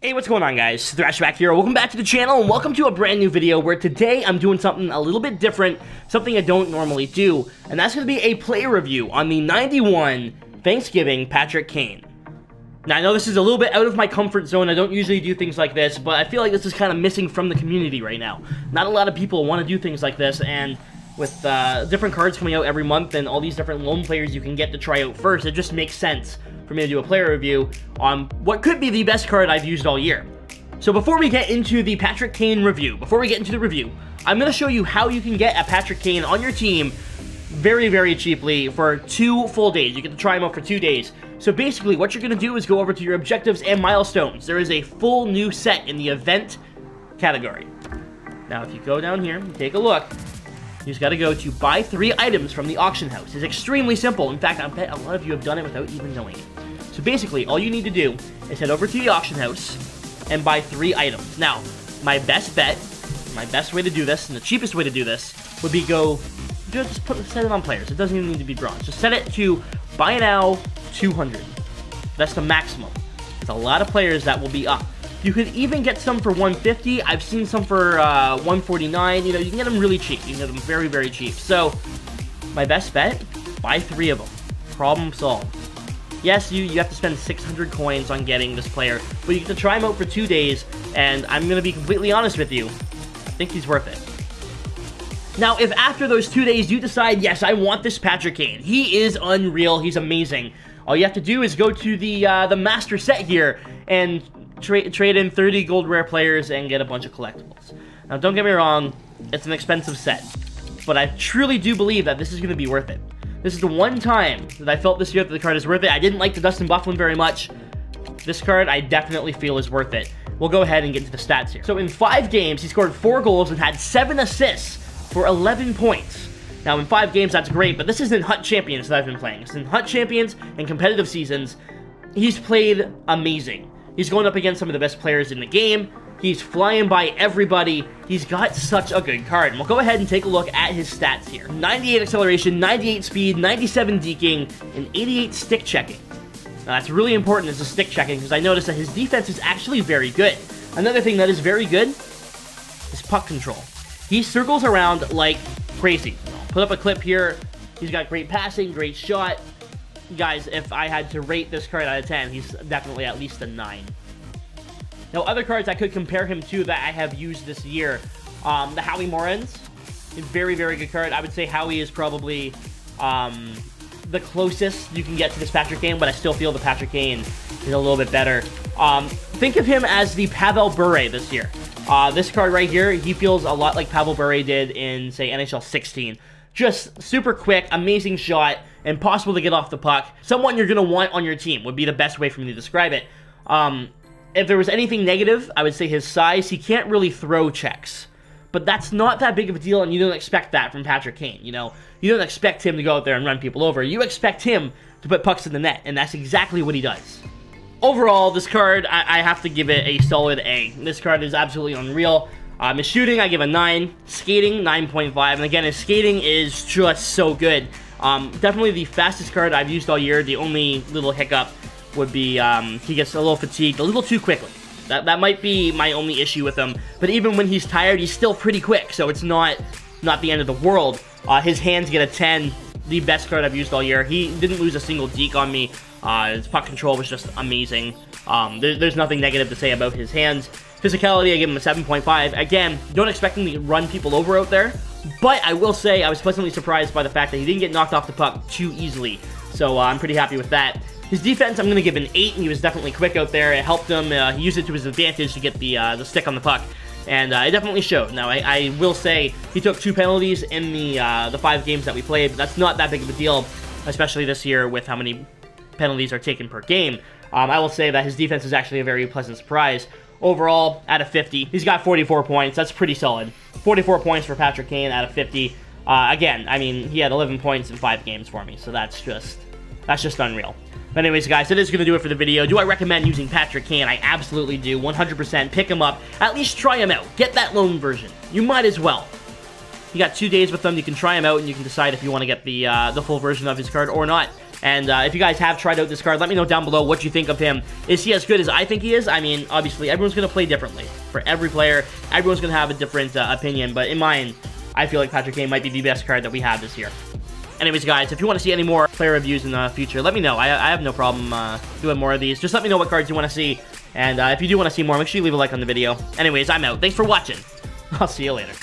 Hey, what's going on, guys? Thrashback here. Welcome back to the channel, and welcome to a brand new video where today I'm doing something a little bit different, something I don't normally do, and that's going to be a player review on the 91 Thanksgiving Patrick Kane. Now, I know this is a little bit out of my comfort zone. I don't usually do things like this, but I feel like this is kind of missing from the community right now. Not a lot of people want to do things like this, and with different cards coming out every month and all these different loan players you can get to try out first, it just makes sense for me to do a player review on what could be the best card I've used all year. So before we get into the Patrick Kane review, I'm going to show you how you can get a Patrick Kane on your team very, very cheaply for 2 full days. You get to try him out for 2 days. So basically, what you're going to do is go over to your objectives and milestones. There is a full new set in the event category. Now, if you go down here and take a look, you just got to go to buy 3 items from the auction house. It's extremely simple. In fact, I bet a lot of you have done it without even knowing it. So basically, all you need to do is head over to the auction house and buy 3 items. Now, my best bet, my best way to do this, and the cheapest way to do this, would be set it on players. It doesn't even need to be drawn. Just set it to buy now 200. That's the maximum. There's a lot of players that will be up. You could even get some for 150. I've seen some for 149. You know, you can get them really cheap. You can get them very, very cheap. So, my best bet, buy 3 of them. Problem solved. Yes, you have to spend 600 coins on getting this player, but you get to try him out for 2 days, and I'm going to be completely honest with you, I think he's worth it. Now, if after those 2 days you decide, yes, I want this Patrick Kane, he is unreal, he's amazing, all you have to do is go to the master set here and trade in 30 gold rare players and get a bunch of collectibles. Now, don't get me wrong, it's an expensive set, but I truly do believe that this is going to be worth it. This is the one time that I felt this year that the card is worth it. I didn't like the Dustin Byfuglien very much. This card, I definitely feel is worth it. We'll go ahead and get into the stats here. So in 5 games, he scored 4 goals and had 7 assists for 11 points. Now in 5 games, that's great, but this isn't Hunt Champions that I've been playing. It's in Hunt Champions and competitive seasons. He's played amazing. He's going up against some of the best players in the game. He's flying by everybody. He's got such a good card. And we'll go ahead and take a look at his stats here. 98 acceleration, 98 speed, 97 deking, and 88 stick checking. Now that's really important as a stick checking because I noticed that his defense is actually very good. Another thing that is very good is puck control. He circles around like crazy. I'll put up a clip here. He's got great passing, great shot. Guys, if I had to rate this card out of 10, he's definitely at least a 9. Now, other cards I could compare him to that I have used this year, the Howie Morans, a very, very good card. I would say Howie is probably the closest you can get to this Patrick Kane, but I still feel the Patrick Kane is a little bit better. Think of him as the Pavel Bure this year. This card right here, he feels a lot like Pavel Bure did in, say, NHL 16. Just super quick, amazing shot, impossible to get off the puck. Someone you're going to want on your team would be the best way for me to describe it. If there was anything negative, I would say his size. He can't really throw checks. But that's not that big of a deal, and you don't expect that from Patrick Kane, you know? You don't expect him to go out there and run people over. You expect him to put pucks in the net, and that's exactly what he does. Overall, this card, I have to give it a solid A. This card is absolutely unreal. His shooting, I give a 9. Skating, 9.5. And again, his skating is just so good. Definitely the fastest card I've used all year. The only little hiccup would be he gets a little fatigued a little too quickly. That might be my only issue with him. But even when he's tired, he's still pretty quick, so it's not the end of the world. His hands get a 10, the best card I've used all year. He didn't lose a single deke on me. His puck control was just amazing. There's nothing negative to say about his hands. Physicality, I give him a 7.5. Again, don't expect him to run people over out there. But I will say I was pleasantly surprised by the fact that he didn't get knocked off the puck too easily. So I'm pretty happy with that. His defense, I'm going to give an 8, and he was definitely quick out there. It helped him. He used it to his advantage to get the stick on the puck, and it definitely showed. Now, I will say he took 2 penalties in the 5 games that we played, but that's not that big of a deal, especially this year with how many penalties are taken per game. I will say that his defense is actually a very pleasant surprise. Overall, out of 50, he's got 44 points. That's pretty solid. 44 points for Patrick Kane out of 50. Again, I mean, he had 11 points in 5 games for me, so that's just unreal. But anyways, guys, that is going to do it for the video. Do I recommend using Patrick Kane? I absolutely do. 100%. Pick him up. At least try him out. Get that loan version. You might as well. You got 2 days with them. You can try him out, and you can decide if you want to get the full version of his card or not. And if you guys have tried out this card, let me know down below what you think of him. Is he as good as I think he is? I mean, obviously, everyone's going to play differently. For every player, everyone's going to have a different opinion. But in mine, I feel like Patrick Kane might be the best card that we have this year. Anyways, guys, if you want to see any more player reviews in the future, let me know. I have no problem doing more of these. Just let me know what cards you want to see. And if you do want to see more, make sure you leave a like on the video. Anyways, I'm out. Thanks for watching. I'll see you later.